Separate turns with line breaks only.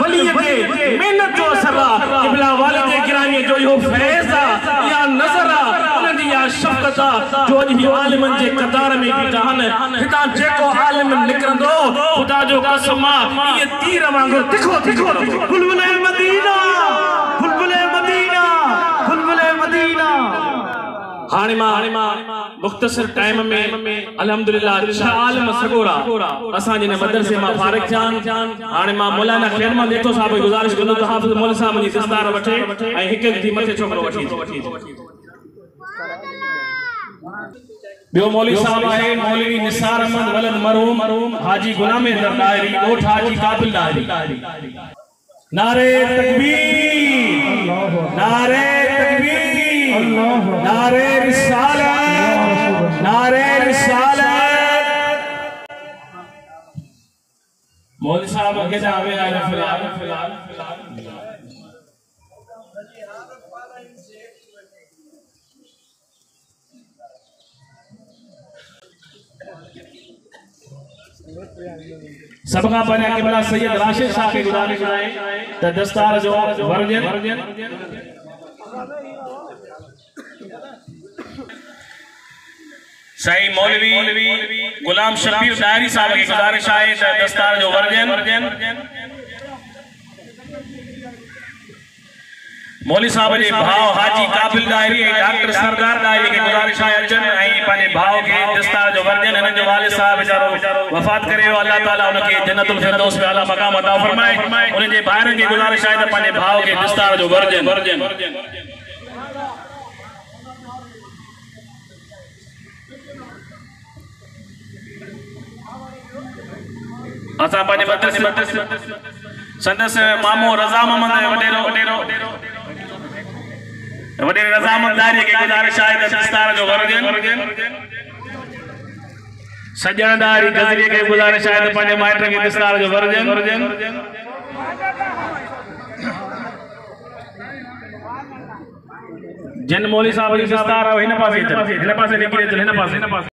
वली के मेहनत जो असर क़िबला वालिद गिरामी जो यो फैज़ या नज़र उनजी या शफ़क़त जो अॼु आलिमन जे कतार में बीठा आहिनि हितां जेको आलिम निकिरंदो ख़ुदा जो कसम ये तीर वांगुरु तिखो तिखो बुलबुले मदीना बुलबुले मदीना बुलबुले मदीना। हाणे मां मुख्तसर टाइम में अल्हम्दुलिल्लाह 6 आलिम सगोरा असां जे मदरसे मां फारिग थियान। हाणे मां मौलाना खैरमन देतो साहब गुज़ारिश कंदो त हाफ़िज़ मौलवी साहब जी दस्तार वठे ऐं हिक थी मथे छोकरो वठी बियो मौलवी साहब आहे मौलवी निसार अहमद वलद मरहूम हाजी गुलाम दरदारी ओठ हाजी काबिल दारी। नारे तकबीर नारे तकबीर नारे रिसालत नारे रिसालत। मौलवी साहब के जावे आए फिलहाल सबका पहले क़िबला सैयद राशिद साहब के गुजारिश है त दस्तार जो वर्जन सही मौलवी गुलाम शबीर दायरी साहब की गुजारिश है त दस्तार जो वर्जन मौलवी साहब जे भाव हाजी काबिल दायरी डॉक्टर सरदार दायरी के गुजारिश है अचन पाने भाव के दस्तार जो वर्जन इन जो वालिद साहब बेचारो वफात करे अल्लाह ताला उनके जन्नतुल फिरदौस में आला मकाम अता फरमाए। उन जे भाइरन की गुजारिश है त पाने भाव के दस्तार जो वर्जन असा पाने मदरसे संदस मामो रजा मोहम्मद वडेरो रजा मोहम्मद दारी के गुजारिश है त दस्तार जो वर्जन सजनदारी गजरी के गुजारिश है तो पांच माइट के दस्तार जो वर्जन जिन मौलवी साहब जी दस्तार हिन पासे निकिरे हिन पासे